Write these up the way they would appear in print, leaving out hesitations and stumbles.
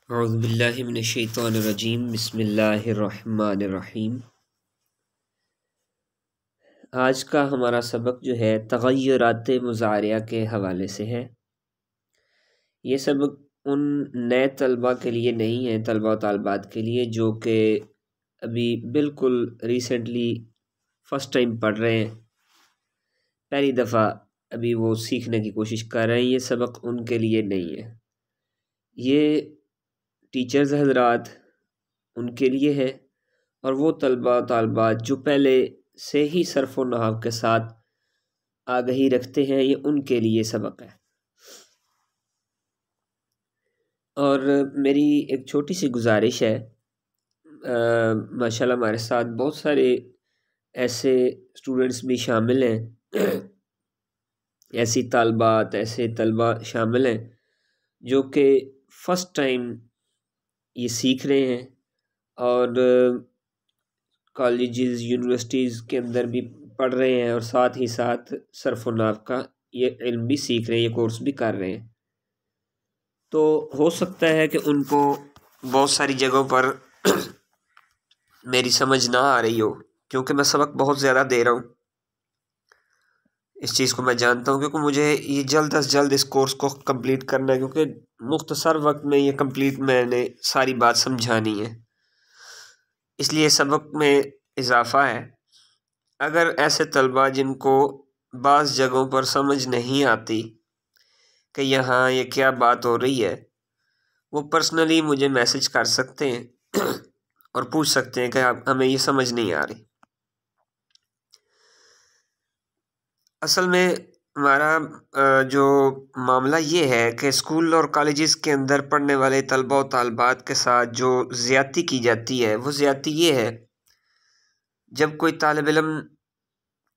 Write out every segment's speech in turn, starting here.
اعوذ باللہ من الشیطان الرجیم بسم اللہ الرحمن الرحیم۔ آج کا ہمارا سبق جو ہے تغیرات مضارعہ کے حوالے سے ہے۔ یہ سبق ان نئے طلباء کے لیے نہیں ہے، طلباء و طالبات کے لیے جو کہ ابھی بالکل ریسنٹلی فرسٹ ٹائم پڑھ رہے ہیں، پہلی دفعہ ابھی وہ سیکھنے کی کوشش کر رہے ہیں۔ یہ سبق ان کے لیے نہیں ہے، یہ ٹیچرز حضرات ان کے لیے ہے، اور وہ طلباء و طالبات جو پہلے سے ہی صرف و نحو کے ساتھ آگہی رکھتے ہیں، یہ ان کے لیے سبق ہے۔ اور میری ایک چھوٹی سی گزارش ہے، ماشاءاللہ ہمارے ساتھ بہت سارے ایسے اسٹوڈنٹس بھی شامل ہیں، ایسی طالبات ایسے طلباء شامل ہیں جو کہ فرسٹ ٹائم یہ سیکھ رہے ہیں، اور کالجز یونیورسٹیز کے اندر بھی پڑھ رہے ہیں، اور ساتھ ہی ساتھ صرف و نحو کا یہ علم بھی سیکھ رہے ہیں، یہ کورس بھی کر رہے ہیں۔ تو ہو سکتا ہے کہ ان کو بہت ساری جگہوں پر میری سمجھ نہ آ رہی ہو، کیونکہ میں سبق بہت زیادہ دے رہا ہوں۔ اس چیز کو میں جانتا ہوں، کیونکہ مجھے یہ جلد از جلد اس کورس کو کمپلیٹ کرنا ہے، کیونکہ مختصر وقت میں یہ کمپلیٹ میں نے ساری بات سمجھانی ہے، اس لیے سبق میں اضافہ ہے۔ اگر ایسے طلباء جن کو بعض جگہوں پر سمجھ نہیں آتی کہ یہاں یہ کیا بات ہو رہی ہے، وہ پرسنلی مجھے میسج کر سکتے ہیں اور پوچھ سکتے ہیں کہ ہمیں یہ سمجھ نہیں آ رہی۔ اصل میں ہمارا جو معاملہ یہ ہے کہ اسکول اور کالجز کے اندر پڑھنے والے طلباء و طالبات کے ساتھ جو زیادتی کی جاتی ہے، وہ زیادتی یہ ہے، جب کوئی طالب علم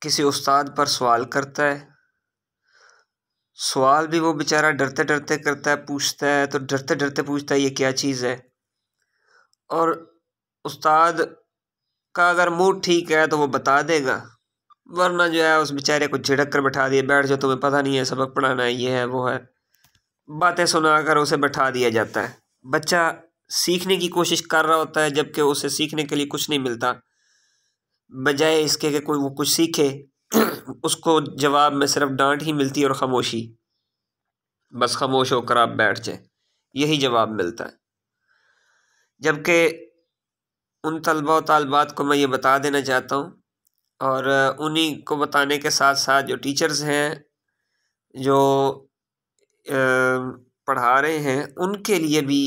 کسی استاد پر سوال کرتا ہے، سوال بھی وہ بیچارہ ڈرتے ڈرتے کرتا ہے، پوچھتا ہے تو ڈرتے ڈرتے پوچھتا ہے یہ کیا چیز ہے، اور استاد کا اگر موڈ ٹھیک ہے تو وہ بتا دے گا، ورنہ جو ہے اس بیچارے کو جھڑک کر بٹھا دیا، بیٹھ جاؤ تمہیں پتہ نہیں ہے، سبق پڑھانا ہے، یہ ہے وہ ہے، باتیں سنا کر اسے بٹھا دیا جاتا ہے۔ بچہ سیکھنے کی کوشش کر رہا ہوتا ہے، جبکہ اسے سیکھنے کے لیے کچھ نہیں ملتا، بجائے اس کے کہ کوئی وہ کچھ سیکھے اس کو جواب میں صرف ڈانٹ ہی ملتی ہے اور خاموشی، بس خاموش ہو کر آپ بیٹھ جائیں، یہی جواب ملتا ہے۔ جبکہ ان طلباء و طالبات کو میں یہ بتا دینا چاہتا ہوں، اور انہی کو بتانے کے ساتھ ساتھ جو ٹیچرز ہیں جو پڑھا رہے ہیں، ان کے لیے بھی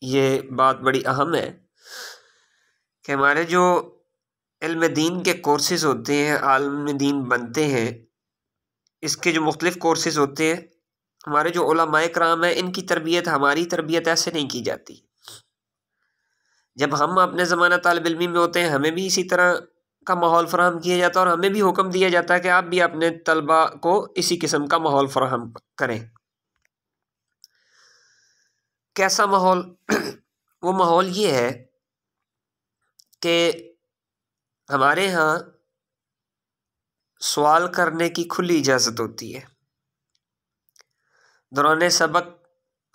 یہ بات بڑی اہم ہے کہ ہمارے جو علم دین کے کورسز ہوتے ہیں، عالم دین بنتے ہیں، اس کے جو مختلف کورسز ہوتے ہیں، ہمارے جو علماء کرام ہیں، ان کی تربیت ہماری تربیت ایسے نہیں کی جاتی۔ جب ہم اپنے زمانہ طالب علمی میں ہوتے ہیں، ہمیں بھی اسی طرح کا ماحول فراہم کیا جاتا ہے، اور ہمیں بھی حکم دیا جاتا ہے کہ آپ بھی اپنے طلباء کو اسی قسم کا ماحول فراہم کریں۔ کیسا ماحول؟ وہ ماحول یہ ہے کہ ہمارے ہاں سوال کرنے کی کھلی اجازت ہوتی ہے، دوران سبق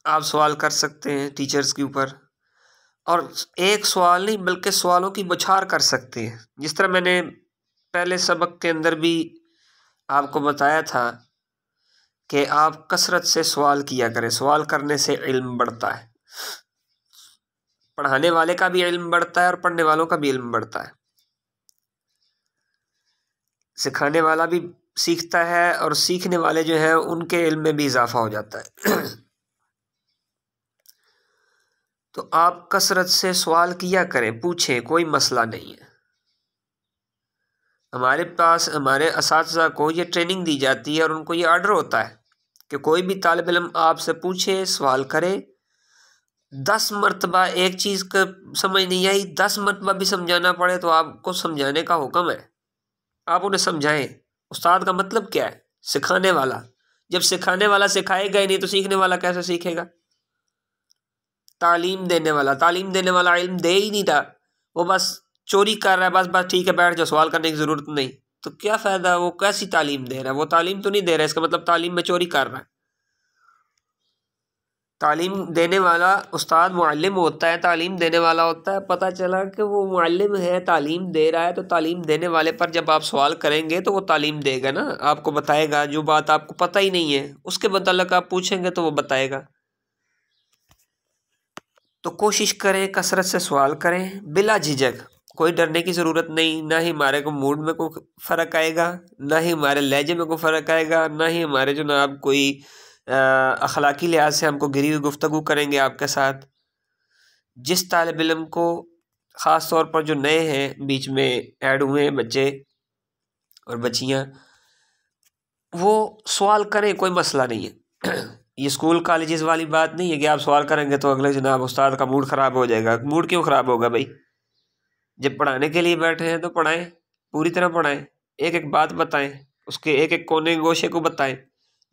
آپ سوال کر سکتے ہیں ٹیچرز کے اوپر، اور ایک سوال نہیں بلکہ سوالوں کی بچھار کر سکتے ہیں۔ جس طرح میں نے پہلے سبق کے اندر بھی آپ کو بتایا تھا کہ آپ کثرت سے سوال کیا کریں، سوال کرنے سے علم بڑھتا ہے، پڑھانے والے کا بھی علم بڑھتا ہے اور پڑھنے والوں کا بھی علم بڑھتا ہے، سکھانے والا بھی سیکھتا ہے، اور سیکھنے والے جو ہیں ان کے علم میں بھی اضافہ ہو جاتا ہے۔ تو آپ کثرت سے سوال کیا کریں، پوچھیں، کوئی مسئلہ نہیں ہے۔ ہمارے پاس ہمارے اساتذہ کو یہ ٹریننگ دی جاتی ہے، اور ان کو یہ آرڈر ہوتا ہے کہ کوئی بھی طالب علم آپ سے پوچھے، سوال کرے، 10 مرتبہ ایک چیز کا سمجھ نہیں آئی، 10 مرتبہ بھی سمجھانا پڑے تو آپ کو سمجھانے کا حکم ہے، آپ انہیں سمجھائیں۔ استاد کا مطلب کیا ہے؟ سکھانے والا۔ جب سکھانے والا سکھائے گا ہی نہیں تو سیکھنے والا کیسے سیکھے گا؟ تعلیم دینے والا علم دے ہی نہیں رہا، وہ بس چوری کر رہا ہے، بس ٹھیک ہے بیٹھ جاؤ، سوال کرنے کی ضرورت نہیں، تو کیا فائدہ؟ وہ کیسی تعلیم دے رہا ہے؟ وہ تعلیم تو نہیں دے رہا، اس کا مطلب تعلیم میں چوری کر رہا ہے۔ تعلیم دینے والا استاد معلم ہوتا ہے، تعلیم دینے والا ہوتا ہے. پتہ چلا کہ وہ معلم ہے، تعلیم دے رہا ہے، تو تعلیم دینے والے پر جب آپ سوال کریں گے تو وہ تعلیم دے گا نا، آپ کو بتائے گا. جو بات آپ کو پتہ ہی نہیں ہے اس کے متعلق آپ پوچھیں گے تو وہ بتائے گا. تو کوشش کریں کثرت سے سوال کریں بلا جھجک، کوئی ڈرنے کی ضرورت نہیں. نہ ہی ہمارے کو موڈ میں کوئی فرق آئے گا، نہ ہی ہمارے لہجے میں کوئی فرق آئے گا، نہ ہی ہمارے جناب کوئی اخلاقی لحاظ سے ہم کو گری ہوئی گفتگو کریں گے آپ کے ساتھ. جس طالب علم کو، خاص طور پر جو نئے ہیں بیچ میں ایڈ ہوئے ہیں بچے اور بچیاں، وہ سوال کریں، کوئی مسئلہ نہیں ہے. یہ اسکول کالجز والی بات نہیں ہے کہ آپ سوال کریں گے تو اگلے جناب استاد کا موڈ خراب ہو جائے گا. موڈ کیوں خراب ہوگا بھائی؟ جب پڑھانے کے لیے بیٹھے ہیں تو پڑھائیں، پوری طرح پڑھائیں، ایک ایک بات بتائیں، اس کے ایک ایک کونے گوشے کو بتائیں.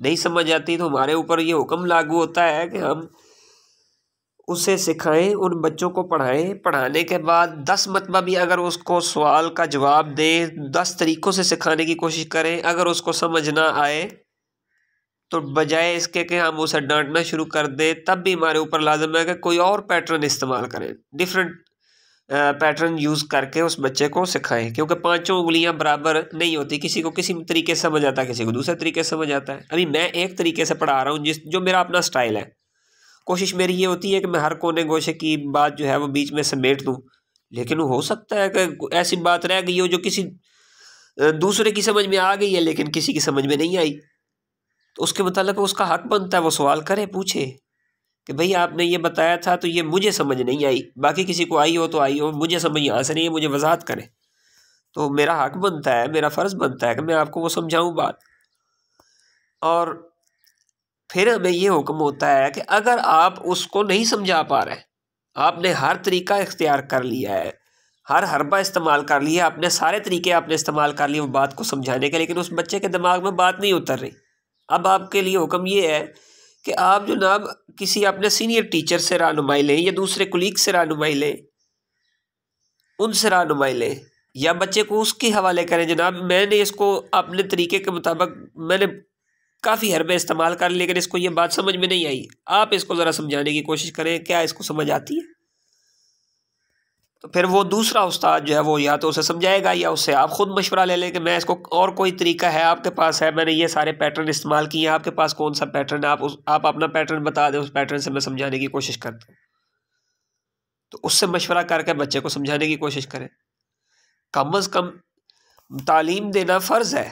نہیں سمجھ آتی تو ہمارے اوپر یہ حکم لاگو ہوتا ہے کہ ہم اسے سکھائیں، ان بچوں کو پڑھائیں. پڑھانے کے بعد 10 مرتبہ بھی اگر اس کو سوال کا جواب دیں، 10 طریقوں سے سکھانے کی کوشش کریں، اگر اس کو سمجھ نہ آئے تو بجائے اس کے کہ ہم اسے ڈانٹنا شروع کر دیں، تب بھی ہمارے اوپر لازم ہے کہ کوئی اور پیٹرن استعمال کریں، ڈیفرنٹ پیٹرن یوز کر کے اس بچے کو سکھائیں. کیونکہ 5 انگلیاں برابر نہیں ہوتی، کسی کو کسی طریقے سے سمجھ آتا ہے، کسی کو دوسرے طریقے سے سمجھ آتا ہے. ابھی میں ایک طریقے سے پڑھا رہا ہوں جو میرا اپنا سٹائل ہے. کوشش میری یہ ہوتی ہے کہ میں ہر کونے گوشے کی بات جو ہے وہ بیچ میں سمیٹ دوں، لیکن ہو سکتا ہے کہ ایسی بات رہ گئی ہو جو کسی دوسرے کی سمجھ میں آ گئی ہے لیکن کسی کی سمجھ میں نہیں آئی. تو اس کے متعلق اس کا حق بنتا ہے وہ سوال کرے، پوچھے کہ بھئی آپ نے یہ بتایا تھا تو یہ مجھے سمجھ نہیں آئی، باقی کسی کو آئی ہو تو آئی ہو، مجھے سمجھ یہاں سے نہیں ہے، مجھے وضاحت کرے. تو میرا حق بنتا ہے، میرا فرض بنتا ہے کہ میں آپ کو وہ سمجھاؤں بات. اور پھر ہمیں یہ حکم ہوتا ہے کہ اگر آپ اس کو نہیں سمجھا پا رہے، آپ نے ہر طریقہ اختیار کر لیا ہے، ہر حربہ استعمال کر لیا، اپنے سارے طریقے آپ نے استعمال کر لیے وہ بات کو سمجھانے کے، لیکن اس بچے کے دماغ میں بات نہیں اتر رہی. اب آپ کے لیے حکم یہ ہے کہ آپ جناب کسی اپنے سینئر ٹیچر سے رہنمائی لیں یا دوسرے کولیگ سے رہنمائی لیں، ان سے رہنمائی لیں، یا بچے کو اس کے حوالے کریں. جناب میں نے اس کو اپنے طریقے کے مطابق میں نے کافی حربے استعمال کر لی لیکن اس کو یہ بات سمجھ میں نہیں آئی، آپ اس کو ذرا سمجھانے کی کوشش کریں، کیا اس کو سمجھ آتی ہے؟ تو پھر وہ دوسرا استاد جو ہے وہ یا تو اسے سمجھائے گا یا اس سے آپ خود مشورہ لے لیں کہ میں اس کو، اور کوئی طریقہ ہے آپ کے پاس ہے، میں نے یہ سارے پیٹرن استعمال کیے ہیں، آپ کے پاس کون سا پیٹرن ہے، آپ اپنا پیٹرن بتا دیں، اس پیٹرن سے میں سمجھانے کی کوشش کرتا ہوں. تو اس سے مشورہ کر کے بچے کو سمجھانے کی کوشش کریں. کم از کم تعلیم دینا فرض ہے،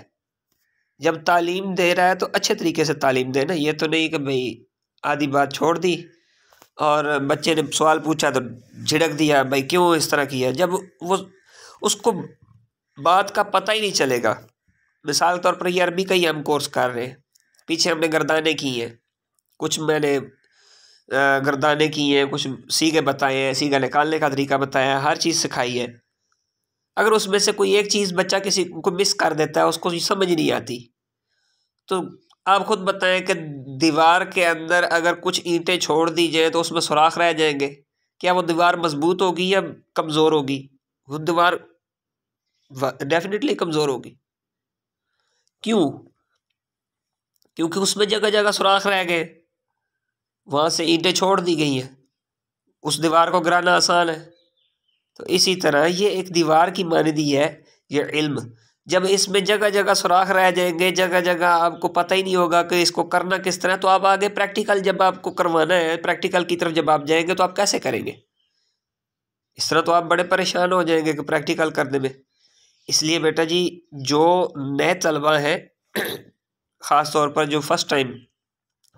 جب تعلیم دے رہا ہے تو اچھے طریقے سے تعلیم دینا. یہ تو نہیں کہ بھئی آدھی بات چھوڑ دی اور بچے نے سوال پوچھا تو جھڑک دیا، بھئی کیوں اس طرح کیا، جب وہ اس کو بات کا پتہ ہی نہیں چلے گا. مثال طور پر یہ عربی کا ہی ہم کورس کر رہے ہیں، پیچھے ہم نے گردانے کی ہیں، کچھ میں نے گردانے کی ہیں، کچھ سیگے بتائے ہیں، سیگا نکالنے کا طریقہ بتایا ہے، ہر چیز سکھائی ہے. اگر اس میں سے کوئی ایک چیز بچہ کسی کو مس کر دیتا ہے، اس کو سمجھ نہیں آتی، تو آپ خود بتائیں کہ دیوار کے اندر اگر کچھ اینٹیں چھوڑ دی جائیں تو اس میں سوراخ رہ جائیں گے، کیا وہ دیوار مضبوط ہوگی یا کمزور ہوگی؟ وہ دیوار ڈیفینیٹلی کمزور ہوگی. کیوں؟ کیونکہ اس میں جگہ جگہ سوراخ رہ گئے، وہاں سے اینٹیں چھوڑ دی گئی ہیں، اس دیوار کو گرانا آسان ہے. تو اسی طرح یہ ایک دیوار کی مانند ہی ہے یہ علم. جب اس میں جگہ جگہ سوراخ رہ جائیں گے، جگہ جگہ آپ کو پتہ ہی نہیں ہوگا کہ اس کو کرنا کس طرح، تو آپ آگے پریکٹیکل جب آپ کو کروانا ہے، پریکٹیکل کی طرف جب آپ جائیں گے تو آپ کیسے کریں گے؟ اس طرح تو آپ بڑے پریشان ہو جائیں گے کہ پریکٹیکل کرنے میں. اس لیے بیٹا جی جو نئے طلبہ ہیں، خاص طور پر جو فرسٹ ٹائم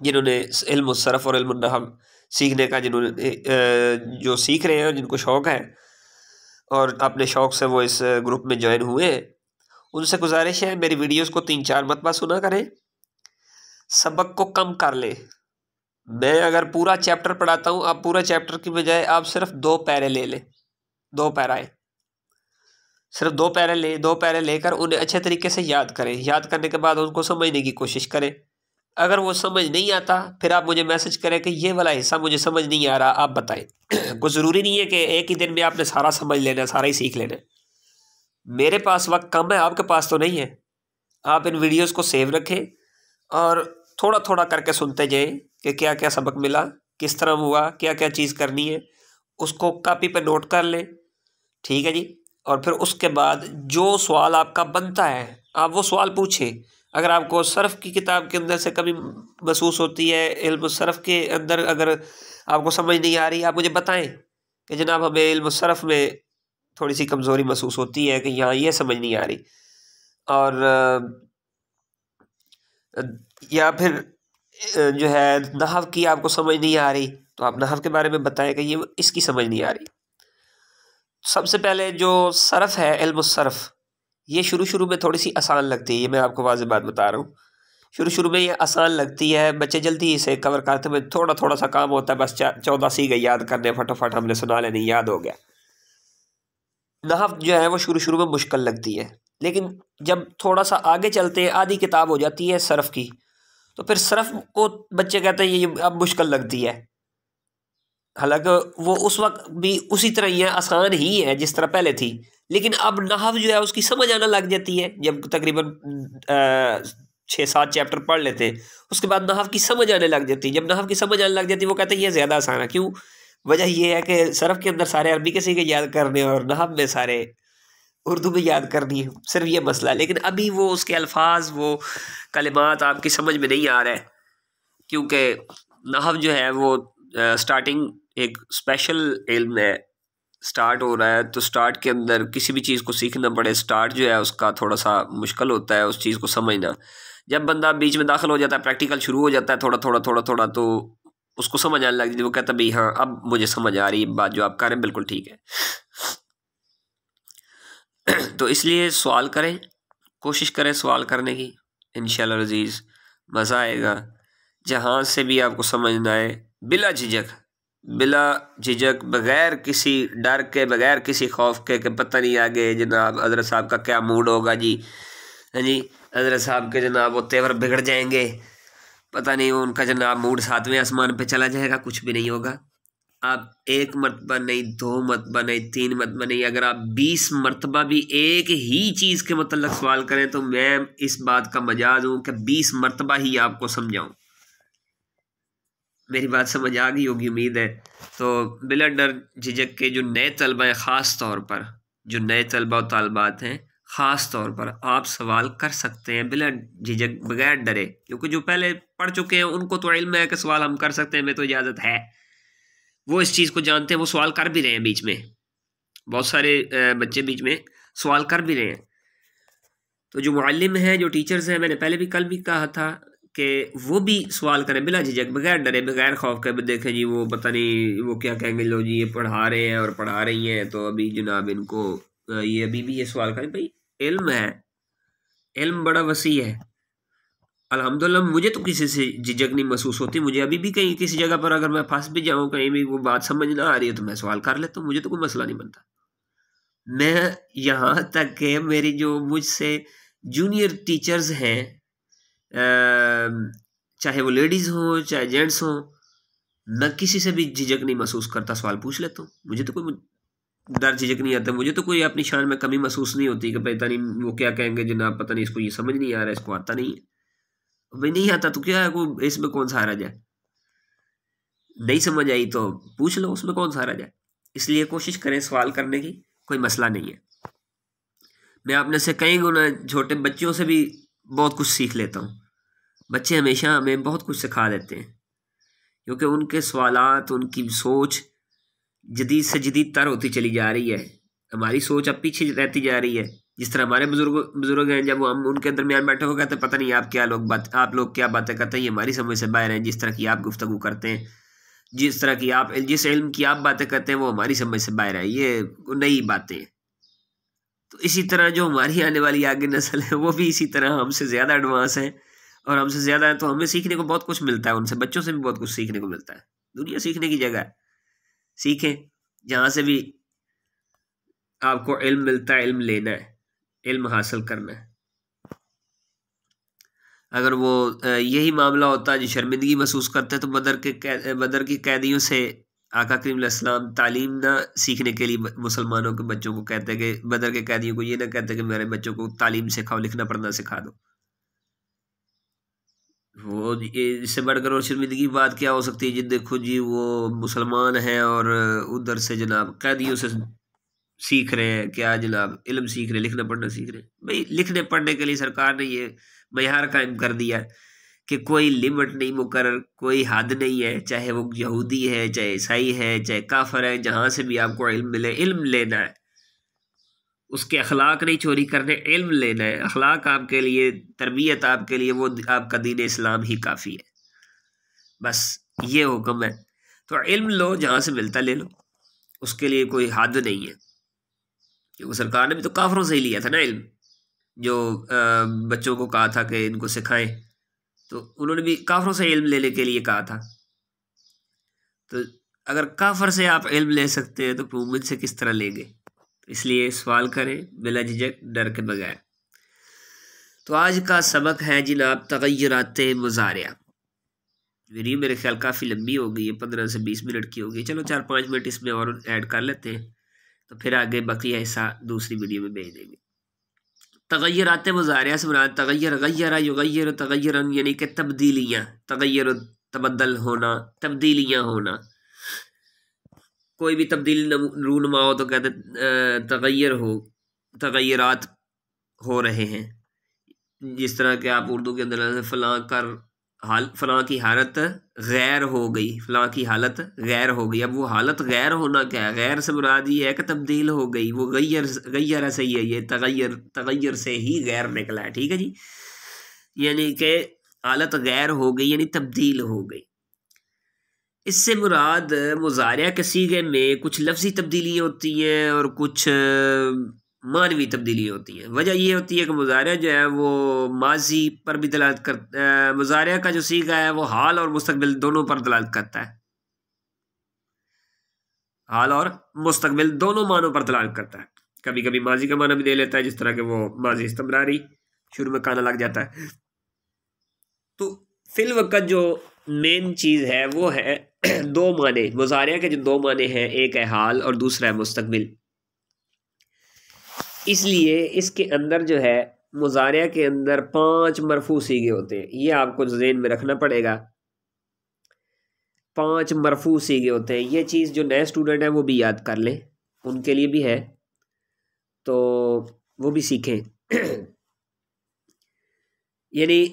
جنہوں نے علم الصرف اور علم النحو سیکھنے کا، جنہوں نے جو سیکھ رہے ہیں، جن کو شوق ہے اور اپنے شوق سے وہ اس گروپ میں جوائن ہوئے ہیں، ان سے گزارش ہے میری ویڈیوز کو 3-4 مرتبہ سنا کریں، سبق کو کم کر لیں. میں اگر پورا چیپٹر پڑھاتا ہوں، آپ پورا چیپٹر کی بجائے آپ صرف 2 پیرے لے لیں، 2 پیرائے، صرف 2 پیرے لیں، 2 پیرے لے کر انہیں اچھے طریقے سے یاد کریں. یاد کرنے کے بعد ان کو سمجھنے کی کوشش کریں. اگر وہ سمجھ نہیں آتا پھر آپ مجھے میسج کریں کہ یہ والا حصہ مجھے سمجھ نہیں آ رہا، آپ بتائیں. کوئی ضروری نہیں ہے کہ ایک ہی دن میں آپ نے سارا سمجھ لینا ہے، سارا ہی سیکھ لینا ہے. میرے پاس وقت کم ہے، آپ کے پاس تو نہیں ہے. آپ ان ویڈیوز کو سیو رکھیں اور تھوڑا تھوڑا کر کے سنتے جائیں کہ کیا کیا سبق ملا. کس طرح ہوا، کیا کیا چیز کرنی ہے، اس کو کاپی پہ نوٹ کر لیں، ٹھیک ہے جی۔ اور پھر اس کے بعد جو سوال آپ کا بنتا ہے آپ وہ سوال پوچھیں۔ اگر آپ کو صرف کی کتاب کے اندر سے کمی محسوس ہوتی ہے، علم الصرف کے اندر اگر آپ کو سمجھ نہیں آ رہی، آپ مجھے بتائیں کہ جناب ہمیں علم الصرف میں تھوڑی سی کمزوری محسوس ہوتی ہے کہ یہاں یہ سمجھ نہیں آ رہی، اور یا پھر جو ہے نحو کی آپ کو سمجھ نہیں آ رہی تو آپ نحو کے بارے میں بتائیں کہ یہ اس کی سمجھ نہیں آ رہی۔ سب سے پہلے جو صرف ہے، علم الصرف، یہ شروع میں تھوڑی سی آسان لگتی ہے، یہ میں آپ کو واضح بات بتا رہا ہوں۔ شروع میں یہ آسان لگتی ہے، بچے جلدی اسے کور کرتے ہیں، تھوڑا سا کام ہوتا ہے، بس 14 سیغے یاد کرنے، فٹافٹ ہم نے سنا لینے، یاد ہو گیا۔ نحو جو ہے وہ شروع میں مشکل لگتی ہے، لیکن جب تھوڑا سا آگے چلتے ہیں، آدھی کتاب ہو جاتی ہے صرف کی، تو پھر صرف کو بچے کہتے ہیں یہ اب مشکل لگتی ہے، حالانکہ وہ اس وقت بھی اسی طرح ہی ہے، آسان ہی ہے جس طرح پہلے تھی، لیکن اب نحو جو ہے اس کی سمجھ آنا لگ جاتی ہے۔ جب تقریباً 6-7 چیپٹر پڑھ لیتے ہیں، اس کے بعد نحو کی سمجھ آنے لگ جاتی ہے۔ جب نحو کی سمجھ آنے لگ جاتی ہے وہ کہتے ہیں یہ زیادہ آسان ہے۔ کیوں؟ وجہ یہ ہے کہ صرف کے اندر سارے عربی کے سیغے یاد کرنے اور نحو میں سارے اردو میں یاد کرنی ہے، صرف یہ مسئلہ ہے۔ لیکن ابھی وہ اس کے الفاظ، وہ کلمات آپ کی سمجھ میں نہیں آ رہے، کیونکہ نحو جو ہے وہ سٹارٹنگ ایک اسپیشل علم ہے، سٹارٹ ہو رہا ہے، تو سٹارٹ کے اندر کسی بھی چیز کو سیکھنا پڑے، سٹارٹ جو ہے اس کا تھوڑا سا مشکل ہوتا ہے اس چیز کو سمجھنا۔ جب بندہ بیچ میں داخل ہو جاتا ہے، پریکٹیکل شروع ہو جاتا ہے تھوڑا تو اس کو سمجھ آنے لگ جاتی ہے، وہ کہتا ہے بھئی ہاں اب مجھے سمجھ آ رہی ہے، بات جو آپ کر رہے ہیں بالکل ٹھیک ہے۔ تو اس لیے سوال کریں، کوشش کریں سوال کرنے کی، انشاءاللہ العزیز مزہ آئے گا۔ جہاں سے بھی آپ کو سمجھ نہ آئے، بلا جھجک، بغیر کسی ڈر کے، بغیر کسی خوف کے کہ پتہ نہیں آگے جناب حضرت صاحب کا کیا موڈ ہوگا جی، حضرت صاحب کے جناب وہ تیور بگڑ جائیں گے، پتہ نہیں ان کا جناب موڈ 7ویں آسمان پہ چلا جائے گا، کچھ بھی نہیں ہوگا۔ آپ 1 مرتبہ نہیں، 2 مرتبہ نہیں، 3 مرتبہ نہیں، اگر آپ 20 مرتبہ بھی ایک ہی چیز کے متعلق سوال کریں تو میں اس بات کا مجاز ہوں کہ 20 مرتبہ ہی آپ کو سمجھاؤں۔ میری بات سمجھ آ گئی ہوگی امید ہے۔ تو بلا ڈر جھجک کے جو نئے طلبہ ہیں، خاص طور پر جو نئے طلبہ و طالبات ہیں، خاص طور پر آپ سوال کر سکتے ہیں بلا جھجک، بغیر ڈرے، کیونکہ جو پہلے پڑھ چکے ہیں ان کو تو علم ہے کہ سوال ہم کر سکتے ہیں، ہمیں تو اجازت ہے، وہ اس چیز کو جانتے ہیں، وہ سوال کر بھی رہے ہیں، بیچ میں بہت سارے بچے بیچ میں سوال کر بھی رہے ہیں۔ تو جو معلم ہیں، جو ٹیچرز ہیں، میں نے پہلے بھی کل بھی کہا تھا کہ وہ بھی سوال کریں بلا جھجک، بغیر ڈرے، بغیر خوف کے۔ دیکھیں جی وہ پتہ نہیں وہ کیا کہیں گے، لو جی یہ پڑھا رہے ہیں اور پڑھا رہی ہیں تو ابھی جناب ان کو یہ ابھی بھی یہ سوال کریں۔ بھائی علم ہے، علم بڑا وسیع ہے، الحمدللہ مجھے تو کسی سے جھجک نہیں محسوس ہوتی، مجھے ابھی بھی کہیں کسی جگہ پر اگر میں پھنس بھی جاؤں، کہیں بھی وہ بات سمجھ نہ آ رہی ہے تو میں سوال کر لیتا ہوں، مجھے تو کوئی مسئلہ نہیں بنتا۔ میں یہاں تک کہ میری جو مجھ سے جونیئر ٹیچرز ہیں، چاہے وہ لیڈیز ہوں چاہے جینٹس ہوں، میں کسی سے بھی جھجک نہیں محسوس کرتا، سوال پوچھ لیتا ہوں، مجھے تو کوئی ڈر جھجک نہیں آتا، مجھے تو کوئی اپنی شان میں کمی محسوس نہیں ہوتی کہ پتہ نہیں وہ کیا کہیں گے جناب، پتہ نہیں اس کو یہ سمجھ نہیں آ رہا ہے، اس کو آتا نہیں ہے۔ بھائی نہیں آتا تو کیا ہے، کوئی اس میں کون سا حرج ہے، نہیں سمجھ آئی تو پوچھ لو، اس میں کون سا حرج ہے۔ اس لیے کوشش کریں سوال کرنے کی، کوئی مسئلہ نہیں ہے۔ میں اپنے سے کئی گنا چھوٹے بچوں سے بھی بہت کچھ سیکھ لیتا ہوں، بچے ہمیشہ ہمیں بہت کچھ سکھا دیتے ہیں، کیونکہ ان کے سوالات، ان کی سوچ جدید سے جدید تر ہوتی چلی جا رہی ہے، ہماری سوچ اب پیچھے رہتی جا رہی ہے۔ جس طرح ہمارے بزرگ ہیں، جب ہم ان کے درمیان بیٹھے ہو کہتے ہیں پتہ نہیں آپ لوگ کیا باتیں کرتے ہیں، یہ ہماری سمجھ سے باہر ہیں، جس طرح کی آپ گفتگو کرتے ہیں، جس طرح کی آپ، جس علم کی آپ باتیں کرتے ہیں وہ ہماری سمجھ سے باہر ہے، یہ نئی باتیں ہیں۔ تو اسی طرح جو ہماری آنے والی آگے نسل ہے وہ بھی اسی طرح ہم سے زیادہ ایڈوانس ہیں، اور ہم سے زیادہ ہے، تو ہمیں سیکھنے کو بہت کچھ ملتا ہے ان سے، بچوں سے بھی بہت کچھ سیکھنے کو ملتا ہے۔ دنیا سیکھنے کی جگہ ہے، سیکھیں، جہاں سے بھی آپ کو علم ملتا ہے، علم لینا ہے، علم حاصل کرنا ہے۔ اگر وہ یہی معاملہ ہوتا ہے جو شرمندگی محسوس کرتے تو بدر کی قیدیوں سے آقا کریم علیہ السلام تعلیم نہ سیکھنے کے لیے مسلمانوں کے بچوں کو کہتے کہ بدر کے قیدیوں کو یہ نہ کہتے کہ میرے بچوں کو تعلیم سکھاؤ، لکھنا پڑھنا سکھا دو، وہ اس سے بڑھ کر اور شرمندگی کی بات کیا ہو سکتی ہے؟ جی دیکھو جی وہ مسلمان ہیں اور ادھر سے جناب قیدیوں سے سیکھ رہے ہیں، کیا جناب علم سیکھ رہے ہیں، لکھنا پڑھنا سیکھ رہے ہیں۔ بھائی لکھنے پڑھنے کے لیے سرکار نے یہ معیار قائم کر دیا کہ کوئی لمٹ نہیں مقرر، کوئی حد نہیں ہے، چاہے وہ یہودی ہے، چاہے عیسائی ہے، چاہے کافر ہے، جہاں سے بھی آپ کو علم ملے علم لینا ہے، اس کے اخلاق نہیں چوری کرنے، علم لینا ہے، اخلاق آپ کے لیے، تربیت آپ کے لیے وہ آپ کا دین اسلام ہی کافی ہے، بس یہ حکم ہے۔ تو علم لو، جہاں سے ملتا لے لو، اس کے لیے کوئی حد نہیں ہے، کیونکہ سرکار نے بھی تو کافروں سے ہی لیا تھا نا علم، جو بچوں کو کہا تھا کہ ان کو سکھائیں، تو انہوں نے بھی کافروں سے علم لینے کے لیے کہا تھا۔ تو اگر کافر سے آپ علم لے سکتے ہیں تو مومن سے کس طرح لیں گے؟ اس لیے سوال کریں بلا جھجک، ڈر کے بغیر۔ تو آج کا سبق ہے جناب تغیرات مضارع۔ ویڈیو میرے خیال کافی لمبی ہو گئی ہے، 15 سے 20 منٹ کی ہو گئی، چلو 4-5 منٹ اس میں اور ایڈ کر لیتے ہیں، تو پھر آگے بقیہ حصہ دوسری ویڈیو میں بھیج دیں گے۔ تغیرات مضارع سے مراد تغیر، غیر یغیر تغیرن، یعنی کہ تبدیلیاں، تغیر تبدل ہونا، تبدیلیاں ہونا، کوئی بھی تبدیلی رونما ہو تو کہتے تغیر ہو، تغیرات ہو رہے ہیں۔ جس طرح کہ آپ اردو کے اندر فلاں کی حالت غیر ہو گئی، فلاں کی حالت غیر ہو گئی۔ اب وہ حالت غیر ہونا کیا ہے؟ غیر سے مراد یہ ہے کہ تبدیل ہو گئی، وہ غیر سے ہی ہے، یہ تغیر سے ہی غیر نکلا ہے، ٹھیک ہے جی، یعنی کہ حالت غیر ہو گئی یعنی تبدیل ہو گئی۔ اس سے مراد مضارع کے صیغے میں کچھ لفظی تبدیلیاں ہوتی ہیں اور کچھ معنوی تبدیلی ہوتی ہیں۔ وجہ یہ ہوتی ہے کہ مضارع جو ہے وہ ماضی پر بھی دلالت کرتا ہے، مضارع کا جو صیغہ ہے وہ حال اور مستقبل دونوں پر دلالت کرتا ہے، حال اور مستقبل دونوں معنوں پر دلالت کرتا ہے۔ کبھی کبھی ماضی کا معنی بھی دے لیتا ہے، جس طرح کہ وہ ماضی استمراری، شروع میں کانا لگ جاتا ہے۔ تو فی الوقت جو مین چیز ہے وہ ہے دو معنی، مضارع کے جو دو معنی ہیں، ایک ہے حال اور دوسرا ہے مستقبل۔ اس لیے اس کے اندر جو ہے مضارع کے اندر 5 مرفوع صیغے ہوتے ہیں، یہ آپ کو ذہن میں رکھنا پڑے گا۔ 5 مرفوع صیغے ہوتے ہیں، یہ چیز جو نئے اسٹوڈنٹ ہیں وہ بھی یاد کر لیں، ان کے لیے بھی ہے تو وہ بھی سیکھیں۔ یعنی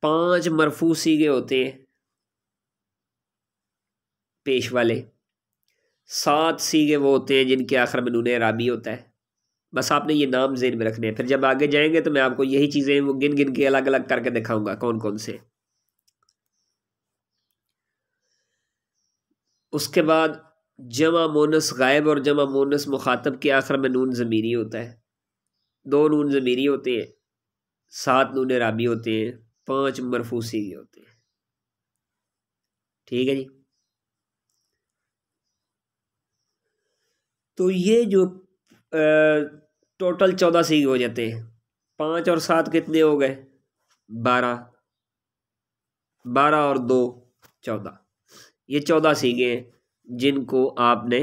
5 مرفوع صیغے ہوتے ہیں پیش والے، 7 صیغے وہ ہوتے ہیں جن کے آخر میں نون اعرابی ہوتا ہے۔ بس آپ نے یہ نام ذہن میں رکھنے ہیں، پھر جب آگے جائیں گے تو میں آپ کو یہی چیزیں وہ گن گن کے الگ الگ کر کے دکھاؤں گا کون کون سے۔ اس کے بعد جمع مونس غائب اور جمع مونس مخاطب کے آخر میں نون ضمیری ہوتا ہے، 2 نون ضمیری ہوتے ہیں، 7 نون اعرابی ہوتے ہیں، 5 مرفوع صیغے ہوتے ہیں، ٹھیک ہے جی۔ تو یہ جو ٹوٹل 14 صیغے ہو جاتے ہیں، 5 اور 7 کتنے ہو گئے؟ 12 اور 2 14، یہ 14 صیغے ہیں جن کو آپ نے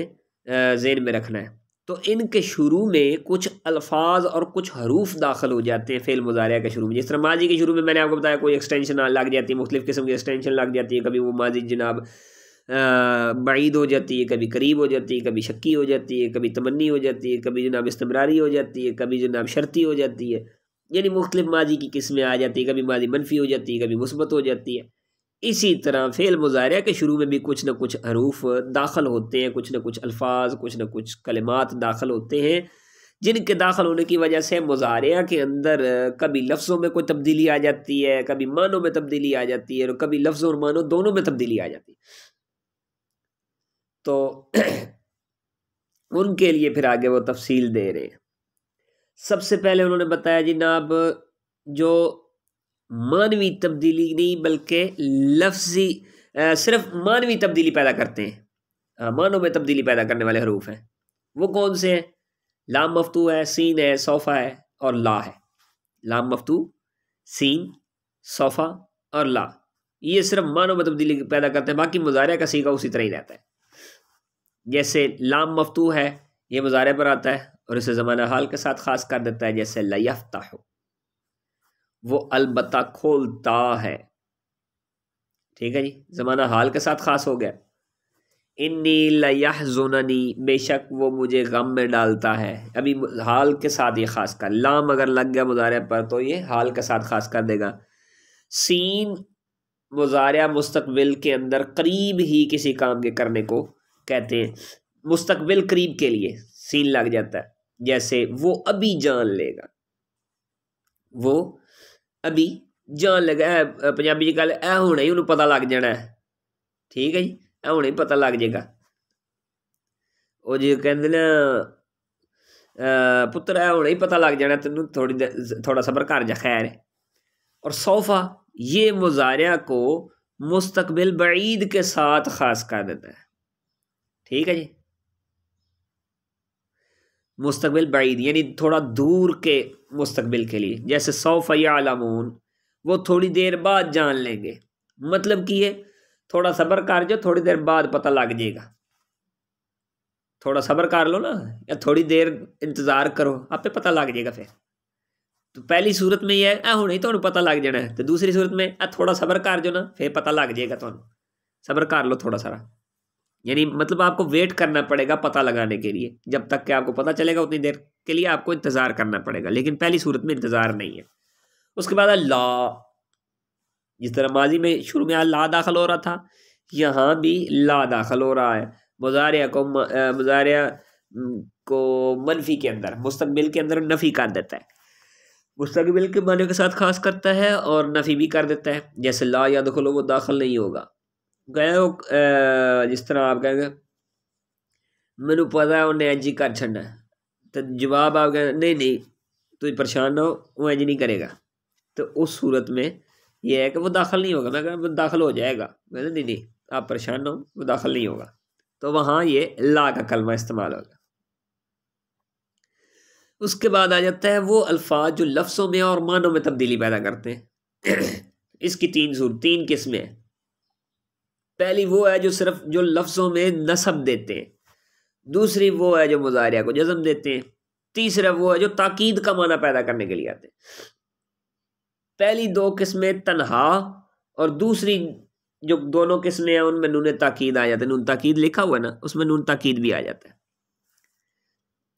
ذہن میں رکھنا ہے۔ تو ان کے شروع میں کچھ الفاظ اور کچھ حروف داخل ہو جاتے ہیں فعل مضارع کے شروع میں، جس طرح ماضی کے شروع میں نے آپ کو بتایا کوئی ایکسٹینشن لگ جاتی ہے، مختلف قسم کی ایکسٹینشن لگ جاتی ہے، کبھی وہ ماضی جناب بعید ہو جاتی ہے، کبھی قریب ہو جاتی ہے، کبھی شکی ہو جاتی ہے، کبھی تمنی ہو جاتی ہے، کبھی جناب استمراری ہو جاتی ہے، کبھی جناب شرطی ہو جاتی ہے، یعنی مختلف ماضی کی قسمیں آ جاتی ہے، کبھی ماضی منفی ہو جاتی ہے، کبھی مثبت ہو جاتی ہے۔ اسی طرح فعل مضارع کے شروع میں بھی کچھ نہ کچھ حروف داخل ہوتے ہیں، کچھ نہ کچھ الفاظ، کچھ نہ کچھ کلمات داخل ہوتے ہیں، جن کے داخل ہونے کی وجہ سے مضارع کے اندر کبھی لفظوں میں کوئی تبدیلی آ جاتی ہے، کبھی معنوں میں تبدیلی آ جاتی ہے، اور کبھی لفظوں اور معنوں دونوں میں تبدیلی آ جاتی ہے۔ تو ان کے لیے پھر آگے وہ تفصیل دے رہے ہیں۔ سب سے پہلے انہوں نے بتایا جناب جو معنوی تبدیلی نہیں بلکہ لفظی صرف معنوی تبدیلی پیدا کرتے ہیں، معنوں میں تبدیلی پیدا کرنے والے حروف ہیں، وہ کون سے ہیں؟ لام مفتوح ہے، سین ہے، صوفہ ہے اور لا ہے۔ لام مفتوح، سین، صوفہ اور لا، یہ صرف معنوں میں تبدیلی پیدا کرتے ہیں، باقی مضارع کا صیغہ اسی طرح ہی رہتا ہے۔ جیسے لام مفتوح ہے یہ مضارع پر آتا ہے اور اسے زمانہ حال کے ساتھ خاص کر دیتا ہے، جیسے لیفتح، وہ البتہ کھولتا ہے، ٹھیک ہے جی، زمانہ حال کے ساتھ خاص ہو گیا. انی لیحزننی، بے شک وہ مجھے غم میں ڈالتا ہے. ابھی حال کے ساتھ یہ خاص کر، لام اگر لگ گیا مضارع پر تو یہ حال کے ساتھ خاص کر دے گا. سین مضارع مستقبل کے اندر قریب ہی کسی کام کے کرنے کو کہتے ہیں. مستقبل قریب کے لیے سین لگ جاتا ہے، جیسے وہ ابھی جان لے گا، وہ ابھی جان لے گا. پنجابی جی گل اے ہونے ہی انہوں پتہ لگ جانا ہے، ٹھیک ہے جی، اے ہونے ہی پتہ لگ جائے گا. وہ جی کہندے نا پتر اے ہونے ہی پتہ لگ جانا، تینوں تھوڑا صبر کر جا خیر ہے. اور سوفا یہ مضارع کو مستقبل بعید کے ساتھ خاص کر دیتا ہے، ٹھیک ہے جی. مستقبل بعید یعنی تھوڑا دور کے مستقبل کے لیے، جیسے سوف یعلمون، وہ تھوڑی دیر بعد جان لیں گے. مطلب کہ یہ تھوڑا صبر کر جو، تھوڑی دیر بعد پتہ لگ جائے گا. تھوڑا صبر کر لو نا، یا تھوڑی دیر انتظار کرو، آپ پہ پتہ لگ جائے گا. پھر تو پہلی صورت میں یہ ہے اے ہونے تو پتہ لگ جانا ہے، تو دوسری صورت میں اے تھوڑا صبر کر جو نا، پھر پتہ لگ جائے گا. تو صبر کر لو تھوڑا سارا، یعنی مطلب آپ کو ویٹ کرنا پڑے گا پتہ لگانے کے لیے. جب تک کہ آپ کو پتہ چلے گا اتنی دیر کے لیے آپ کو انتظار کرنا پڑے گا، لیکن پہلی صورت میں انتظار نہیں ہے. اس کے بعد لا، جس طرح ماضی میں شروع میں لا داخل ہو رہا تھا، یہاں بھی لا داخل ہو رہا ہے. مضارع کو منفی کے اندر، مستقبل کے اندر نفی کر دیتا ہے، مستقبل کے معنی کے ساتھ خاص کرتا ہے اور نفی بھی کر دیتا ہے. جیسے لا یدخل، وہ داخل نہیں ہوگا. جس طرح آپ کہیں گے مینو پتا ہے انہیں انج ہی کر چھڑنا ہے، تو جواب آپ کہیں نہیں تو پریشان نہ ہو، وہ انج نہیں کرے گا. تو اس صورت میں یہ ہے کہ وہ داخل نہیں ہوگا. میں کہا وہ داخل ہو جائے گا، میں نے نہیں آپ پریشان نہ ہو، وہ داخل نہیں ہوگا. تو وہاں یہ لا کا کلمہ استعمال ہوگا. اس کے بعد آ جاتا ہے وہ الفاظ جو لفظوں میں اور معنوں میں تبدیلی پیدا کرتے ہیں. اس کی تین قسمیں ہیں. پہلی وہ ہے جو صرف جو لفظوں میں نصب دیتے ہیں، دوسری وہ ہے جو مضارع کو جزم دیتے ہیں، تیسرا وہ ہے جو تاکید کا معنی پیدا کرنے کے لیے آتے ہیں. پہلی دو قسمیں تنہا، اور دوسری جو دونوں قسمیں ہیں ان میں نون تاکید آ جاتا ہے. نون تاکید لکھا ہوا ہے نا، اس میں نون تاکید بھی آ جاتا ہے.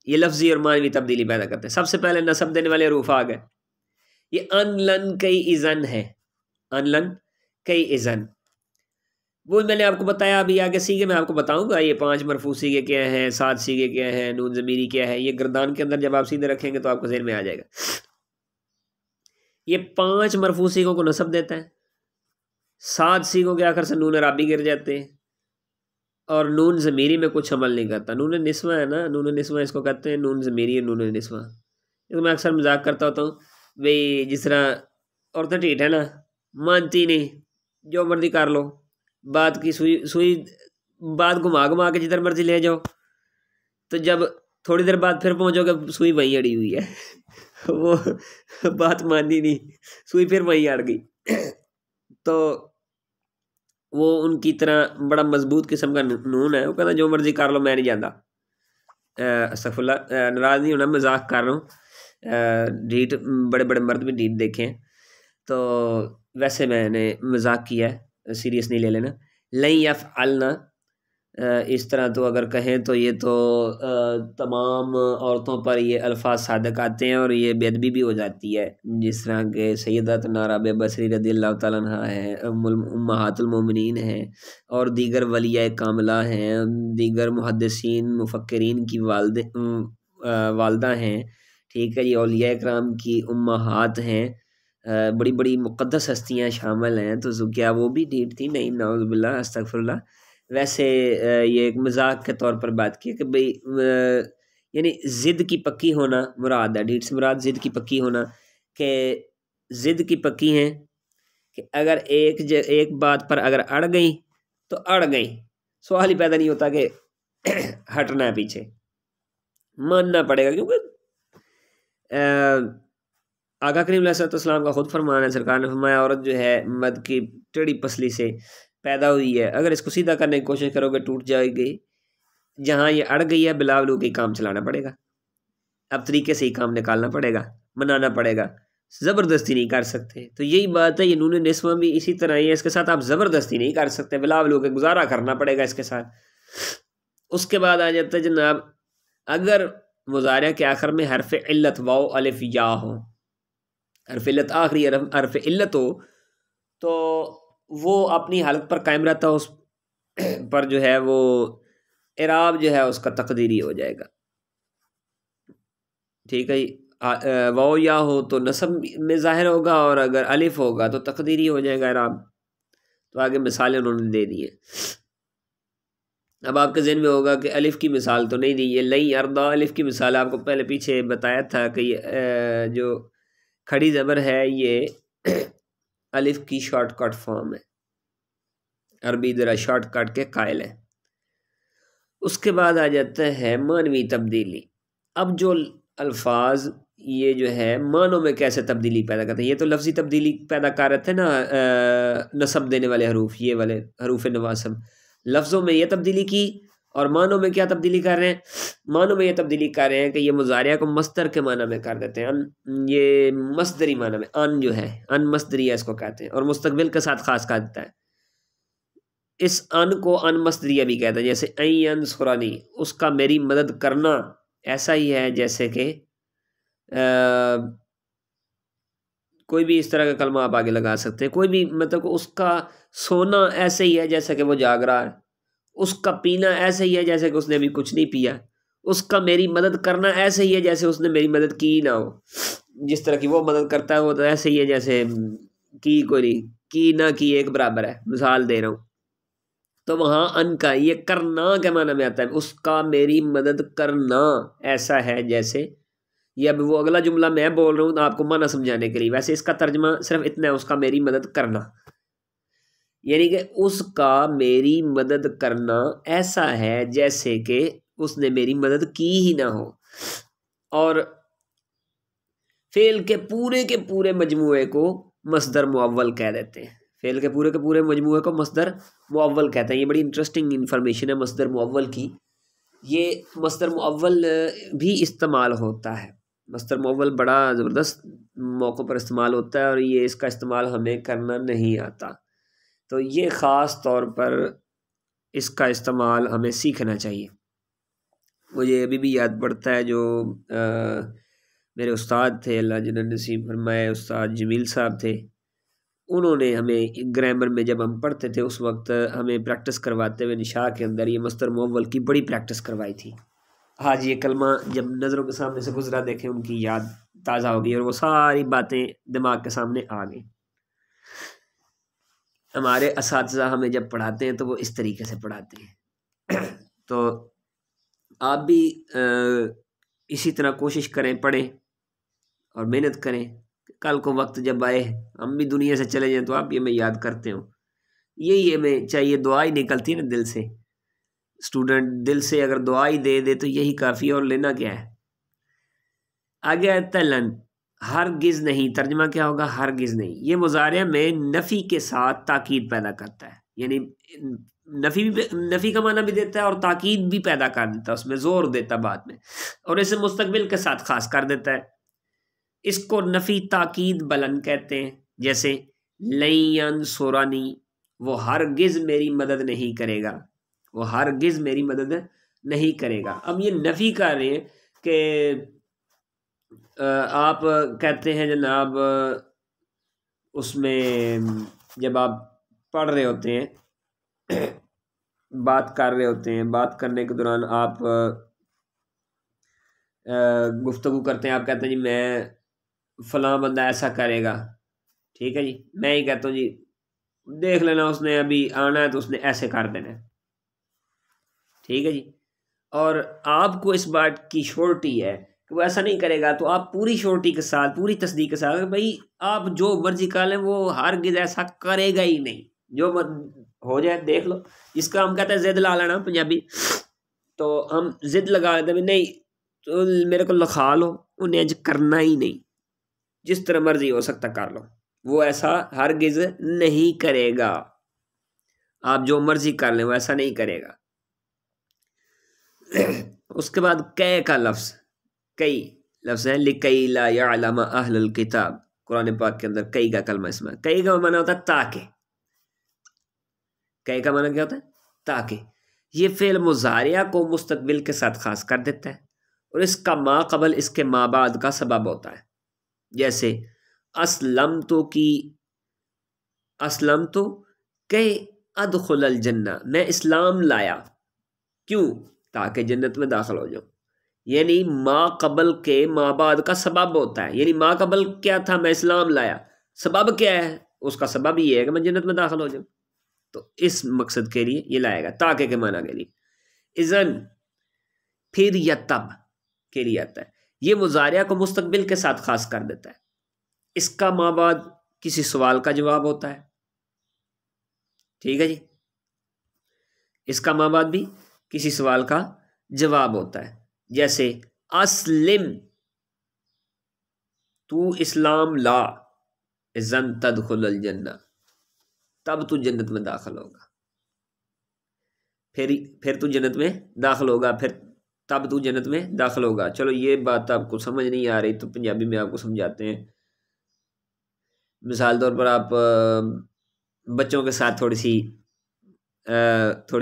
یہ لفظی اور معنوی تبدیلی پیدا کرتے ہیں. سب سے پہلے نصب دینے والے حروف آ گئے. یہ ان لن کئی اذن ہے، ان لن کئی اذن. وہ میں نے آپ کو بتایا، ابھی آگے سیگے میں آپ کو بتاؤں گا یہ 5 مرفوع سیگے کیا ہیں، 7 سیگے کیا ہیں، نون ضمیری کیا ہے. یہ گردان کے اندر جب آپ سیدھے رکھیں گے تو آپ کو ذہن میں آ جائے گا. یہ 5 مرفوع سیگوں کو نصب دیتا ہے، 7 سیگوں کے آخر سے نون عرابی گر جاتے ہیں، اور نون ضمیری میں کچھ عمل نہیں کرتا. نون نسوہ ہے نا، نون نسوہ اس کو کہتے ہیں، نون ضمیری اور نون نسوہ. میں اکثر مذاق کرتا ہوتا ہوں بھئی، جس طرح عورتیں ٹھیٹ ہے نا، مانتی نہیں، جو مرضی کر لو، بات کی سوئی بات گھما کے جدھر مرضی لے جاؤ، تو جب تھوڑی دیر بعد پھر پہنچو گے سوئی وہیں اڑی ہوئی ہے. وہ بات مانی نہیں، سوئی پھر وہیں اڑ گئی. تو وہ ان کی طرح بڑا مضبوط قسم کا نون ہے. وہ کہتا جو مرضی کر لو، میں نہیں جانا. استغفر اللہ، ناراض نہیں ہونا، مذاق کر رہا ہوں. ڈیٹ بڑے بڑے مرد بھی ڈیٹ دیکھیں، تو ویسے میں نے مذاق کیا ہے، سیریس نہیں لے لینا. لن یفعلنا، اس طرح تو اگر کہیں تو یہ تو تمام عورتوں پر یہ الفاظ صادق آتے ہیں اور یہ بے ادبی بھی ہو جاتی ہے. جس طرح کہ سیدتنا رابعہ بصری رضی اللہ تعالیٰ عنہ ہیں، امہات المومنین ہیں، اور دیگر ولیاء کاملہ ہیں، دیگر محدثین مفکرین کی والدہ ہیں، ٹھیک ہے جی، اولیاء کرام کی امہات ہیں، بڑی بڑی مقدس ہستیاں شامل ہیں. تو کیا وہ بھی ڈیٹ تھی؟ نہیں، نعوذ باللہ، استغفر اللہ. ویسے یہ ایک مذاق کے طور پر بات کی کہ بھئی یعنی ضد کی پکی ہونا مراد ہے. ڈیٹ سے مراد ضد کی پکی ہونا، کہ ضد کی پکی ہیں کہ اگر ایک بات پر اگر اڑ گئی تو اڑ گئی، سوال ہی پیدا نہیں ہوتا کہ ہٹنا ہے، پیچھے ماننا پڑے گا. کیونکہ آقا کریم علیہ السلام کا خود فرمان ہے، سرکار نے فرمایا عورت جو ہے مرد کی ٹیڑھی پسلی سے پیدا ہوئی ہے، اگر اس کو سیدھا کرنے کی کوشش کرو گے ٹوٹ جائے گی. جہاں یہ اڑ گئی ہے بلا ولو کے کام چلانا پڑے گا، اب طریقے سے ہی کام نکالنا پڑے گا، منانا پڑے گا. زبردستی نہیں کر سکتے. تو یہی بات ہے، یہ نون نسواں بھی اسی طرح ہی ہے، اس کے ساتھ آپ زبردستی نہیں کر سکتے، بلا بلو کے گزارا کرنا پڑے گا اس کے ساتھ. اس کے بعد آ جاتا ہے جناب اگر مضارع کے آخر میں حرف علت واو الف یا ہو، حرف علت آخری حرف علت ہو تو وہ اپنی حالت پر قائم رہتا ہے، اس پر جو ہے وہ اعراب جو ہے اس کا تقدیری ہو جائے گا. ٹھیک ہے جی. واو یا ہو تو نصب میں ظاہر ہوگا، اور اگر الف ہوگا تو تقدیری ہو جائے گا اعراب. تو آگے مثالیں انہوں نے دے دی ہیں. اب آپ کے ذہن میں ہوگا کہ الف کی مثال تو نہیں دی، یہ لئی اردا الف کی مثال آپ کو پہلے پیچھے بتایا تھا کہ یہ جو کھڑی زبر ہے یہ الف کی شارٹ کٹ فارم ہے، عربی ذرا شارٹ کٹ کے قائل ہے. اس کے بعد آ جاتا ہے معنوی تبدیلی. اب جو الفاظ یہ جو ہے معنوں میں کیسے تبدیلی پیدا کرتے ہیں، یہ تو لفظی تبدیلی پیدا کر رہے تھے نا، نصب دینے والے حروف، یہ والے حروف نواصب، لفظوں میں یہ تبدیلی کی، اور معنوں میں کیا تبدیلی کر رہے ہیں؟ معنوں میں یہ تبدیلی کر رہے ہیں کہ یہ مضارعہ کو مصدر کے معنی میں کر دیتے ہیں، یہ مصدری معنی میں، ان جو ہے ان مصدریہ اس کو کہتے ہیں، اور مستقبل کے ساتھ خاص کر دیتا ہے. اس ان کو ان مصدریہ بھی کہتے ہیں، جیسے این ینصرنی، اس کا میری مدد کرنا ایسا ہی ہے جیسے کہ کوئی بھی اس طرح کا کلمہ آپ آگے لگا سکتے ہیں، کوئی بھی مطلب اس کا سونا ایسے ہی ہے جیسا کہ وہ جاگ رہا ہے، اس کا پینا ایسے ہی ہے جیسے کہ اس نے ابھی کچھ نہیں پیا، اس کا میری مدد کرنا ایسے ہی ہے جیسے اس نے میری مدد کی نہ ہو. جس طرح کی وہ مدد کرتا ہے وہ تو ایسے ہی ہے جیسے کی کوئی نہیں، کی نہ کی ایک برابر ہے، مثال دے رہا ہوں. تو وہاں ان کا یہ کرنا کے معنی میں آتا ہے، اس کا میری مدد کرنا ایسا ہے جیسے، یہ اب وہ اگلا جملہ میں بول رہا ہوں آپ کو معنی سمجھانے کے لیے، ویسے اس کا ترجمہ صرف اتنا ہے، اس کا میری مدد کرنا، یعنی کہ اس کا میری مدد کرنا ایسا ہے جیسے کہ اس نے میری مدد کی ہی نہ ہو. اور فعل کے پورے مجموعے کو مصدر معول کہہ دیتے ہیں، فعل کے پورے مجموعے کو مصدر معول کہتے ہیں. یہ بڑی انٹرسٹنگ انفارمیشن ہے مصدر معول کی. یہ مصدر معول بھی استعمال ہوتا ہے، مصدر معول بڑا زبردست موقع پر استعمال ہوتا ہے، اور یہ اس کا استعمال ہمیں کرنا نہیں آتا، تو یہ خاص طور پر اس کا استعمال ہمیں سیکھنا چاہیے. مجھے ابھی بھی یاد پڑتا ہے جو میرے استاد تھے، اللہ جنت نصیب فرمائے، استاد جمیل صاحب تھے، انہوں نے ہمیں گرامر میں جب ہم پڑھتے تھے اس وقت ہمیں پریکٹس کرواتے ہوئے نشاء کے اندر یہ مصدر معول کی بڑی پریکٹس کروائی تھی. آج یہ کلمہ جب نظروں کے سامنے سے گزرا دیکھیں ان کی یاد تازہ ہو گئی، اور وہ ساری باتیں دماغ کے سامنے آ گئی. ہمارے اساتذہ ہمیں جب پڑھاتے ہیں تو وہ اس طریقے سے پڑھاتے ہیں. تو آپ بھی اسی طرح کوشش کریں، پڑھیں اور محنت کریں، کل کو وقت جب آئے ہم بھی دنیا سے چلے جائیں تو آپ بھی ہمیں یاد کرتے ہوں. یہی ہمیں چاہیے، دعا ہی نکلتی ہے نا دل سے. اسٹوڈنٹ دل سے اگر دعا ہی دے دے تو یہی کافی ہے، اور لینا کیا ہے. آگے آتا ہے لن، ہرگز نہیں، ترجمہ کیا ہوگا؟ ہرگز نہیں. یہ مضارع میں نفی کے ساتھ تاکید پیدا کرتا ہے، یعنی نفی کا معنی بھی دیتا ہے اور تاکید بھی پیدا کر دیتا ہے، اس میں زور دیتا بات میں، اور اسے مستقبل کے ساتھ خاص کر دیتا ہے. اس کو نفی تاکید بلند کہتے ہیں، جیسے لن ینصرنی، وہ ہرگز میری مدد نہیں کرے گا، وہ ہرگز میری مدد نہیں کرے گا. اب یہ نفی کر رہے ہیں کہ آپ کہتے ہیں جناب اس میں جب آپ پڑھ رہے ہوتے ہیں، بات کر رہے ہوتے ہیں، بات کرنے کے دوران آپ گفتگو کرتے ہیں، آپ کہتے ہیں جی میں فلاں بندہ ایسا کرے گا، ٹھیک ہے جی، میں ہی کہتا ہوں جی دیکھ لینا اس نے ابھی آنا ہے تو اس نے ایسے کر دینا ہے، ٹھیک ہے جی. اور آپ کو اس بات کی شورٹی ہے کہ وہ ایسا نہیں کرے گا، تو آپ پوری شورٹی کے ساتھ، پوری تصدیق کے ساتھ بھائی آپ جو مرضی کر لیں وہ ہرگز ایسا کرے گا ہی نہیں، جو ہو جائے دیکھ لو. جس کا ہم کہتے ہیں ضد لا لینا پنجابی، تو ہم ضد لگا لیتے ہیں نہیں تو میرے کو لکھا لو، انہیں اج کرنا ہی نہیں، جس طرح مرضی ہو سکتا کر لو، وہ ایسا ہرگز نہیں کرے گا. آپ جو مرضی کر لیں وہ ایسا نہیں کرے گا. اس کے بعد کئے کا لفظ، کئی لفظ ہے، لکئی لا یعلم اہل الکتاب، قرآن پاک کے اندر کئی کا کلمہ استعمال، کئی کا معنی ہوتا ہے تاکہ، کئی کا معنی کیا ہوتا ہے؟ تاکہ۔ یہ فعل مضارعہ کو مستقبل کے ساتھ خاص کر دیتا ہے اور اس کا ما قبل اس کے ما بعد کا سبب ہوتا ہے، جیسے اسلمتو کی اسلمتو کہ ادخل الجنہ، میں اسلام لایا، کیوں؟ تاکہ جنت میں داخل ہو جاؤں، یعنی ما قبل کے ما بعد کا سبب ہوتا ہے، یعنی ما قبل کیا تھا؟ میں اسلام لایا، سبب کیا ہے؟ اس کا سبب یہ ہے کہ میں جنت میں داخل ہو جاؤں، تو اس مقصد کے لیے یہ لائے گا، تاکہ کے معنی کے لیے۔ اذن پھر یا تب کے لیے آتا ہے، یہ مضارعہ کو مستقبل کے ساتھ خاص کر دیتا ہے، اس کا ما بعد کسی سوال کا جواب ہوتا ہے، ٹھیک ہے جی، اس کا ما بعد بھی کسی سوال کا جواب ہوتا ہے، جیسے اسلم تو اسلام لا اذن تدخل الجنہ، تب تو جنت میں داخل ہوگا، پھر تو جنت میں داخل ہوگا، پھر تب تو جنت میں داخل ہوگا۔ چلو یہ بات آپ کو سمجھ نہیں آ رہی تو پنجابی میں آپ کو سمجھاتے ہیں۔ مثال طور پر آپ بچوں کے ساتھ تھوڑی سی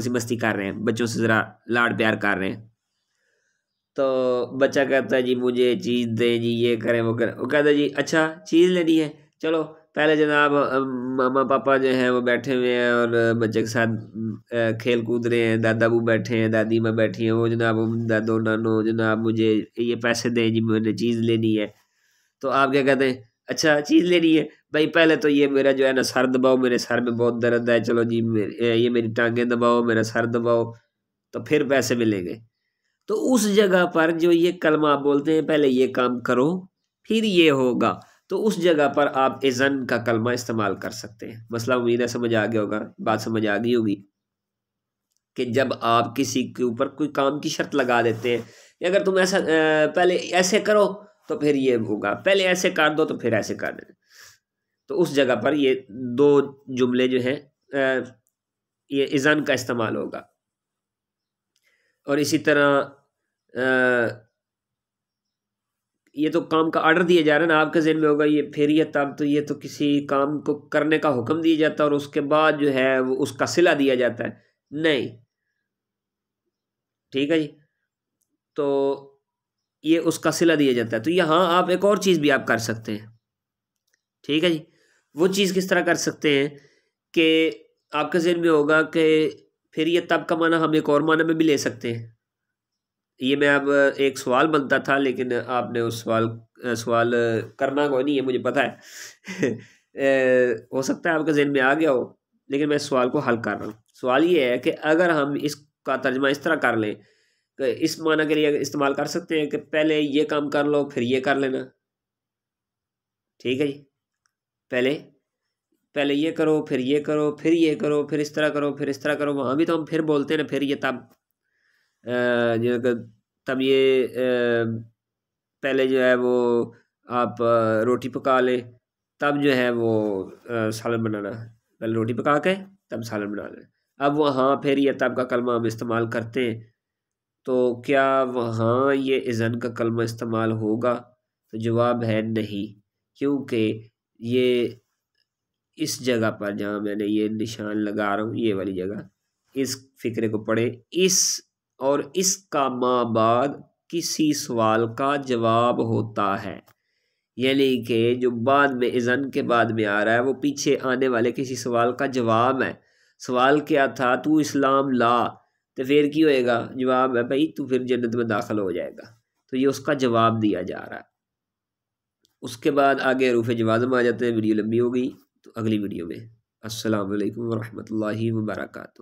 مستی کر رہے ہیں، بچوں سے ذرا لاڈ پیار کر رہے ہیں، تو بچہ کہتا ہے جی مجھے چیز دیں جی، یہ کریں وہ کریں، وہ کہتا ہے جی اچھا چیز لینی ہے، چلو پہلے جناب ماما پاپا جو ہیں وہ بیٹھے ہوئے ہیں اور بچے کے ساتھ کھیل کود رہے ہیں، دادا ابو بیٹھے ہیں، دادی ماں بیٹھی ہیں، وہ جناب دادو نانو جناب مجھے یہ پیسے دیں جی، میں نے چیز لینی ہے، تو آپ کیا کہتے ہیں؟ اچھا چیز لینی ہے بھائی، پہلے تو یہ میرا جو ہے نا سر دباؤ، میرے سر میں بہت درد ہے، چلو جی یہ میری ٹانگیں دباؤ، میرا سر دباؤ، تو پھر پیسے ملیں گے۔ تو اس جگہ پر جو یہ کلمہ آپ بولتے ہیں پہلے یہ کام کرو پھر یہ ہوگا، تو اس جگہ پر آپ اذن کا کلمہ استعمال کر سکتے ہیں۔ مسئلہ امید ہے سمجھ آ گیا ہوگا، بات سمجھ آ گئی ہوگی کہ جب آپ کسی کے اوپر کوئی کام کی شرط لگا دیتے ہیں کہ اگر تم ایسا پہلے ایسے کرو تو پھر یہ ہوگا، پہلے ایسے کر دو تو پھر ایسے کر دیں، تو اس جگہ پر یہ دو جملے جو ہیں یہ اذن کا استعمال ہوگا۔ اور اسی طرح یہ تو کام کا آرڈر دیا جا رہا ہے نا، آپ کے ذہن میں ہوگا یہ پھر یہ تب، تو یہ تو کسی کام کو کرنے کا حکم دیا جاتا ہے اور اس کے بعد جو ہے وہ اس کا صلہ دیا جاتا ہے، نہیں، ٹھیک ہے جی، تو یہ اس کا صلہ دیا جاتا ہے۔ تو یہاں آپ ایک اور چیز بھی آپ کر سکتے ہیں، ٹھیک ہے جی، وہ چیز کس طرح کر سکتے ہیں کہ آپ کے ذہن میں ہوگا کہ پھر یہ تب کا معنی ہم ایک اور معنی میں بھی لے سکتے ہیں۔ یہ میں اب ایک سوال بنتا تھا لیکن آپ نے اس سوال کرنا کوئی نہیں ہے، مجھے پتہ ہے ہو سکتا ہے آپ کے ذہن میں آ گیا ہو، لیکن میں اس سوال کو حل کر رہا ہوں۔ سوال یہ ہے کہ اگر ہم اس کا ترجمہ اس طرح کر لیں کہ اس معنی کے لیے استعمال کر سکتے ہیں کہ پہلے یہ کام کر لو پھر یہ کر لینا، ٹھیک ہے جی، پہلے یہ کرو پھر یہ کرو پھر یہ کرو پھر اس طرح کرو پھر اس طرح کرو، وہاں بھی تو ہم پھر بولتے ہیں نا، پھر یہ تب، تب یہ پہلے جو ہے وہ آپ روٹی پکا لیں، تب جو ہے وہ سالن بنانا، پہلے روٹی پکا کے تب سالن بنا لیں۔ اب وہاں پھر یہ تب کا کلمہ ہم استعمال کرتے ہیں، تو کیا وہاں یہ اذن کا کلمہ استعمال ہوگا؟ تو جواب ہے نہیں، کیونکہ یہ اس جگہ پر جہاں میں نے یہ نشان لگا رہا ہوں، یہ والی جگہ، اس فقرے کو پڑھیں، اس اور اس کا ما بعد کسی سوال کا جواب ہوتا ہے، یعنی کہ جو بعد میں اذن کے بعد میں آ رہا ہے وہ پیچھے آنے والے کسی سوال کا جواب ہے۔ سوال کیا تھا؟ تو اسلام لا، تو پھر کی ہوئے گا؟ جواب ہے بھائی تو پھر جنت میں داخل ہو جائے گا، تو یہ اس کا جواب دیا جا رہا ہے۔ اس کے بعد آگے حروف جوازم آ جاتے ہیں۔ ویڈیو لمبی ہو گئی تو اگلی ویڈیو میں۔ السلام علیکم ورحمۃ اللہ وبرکاتہ۔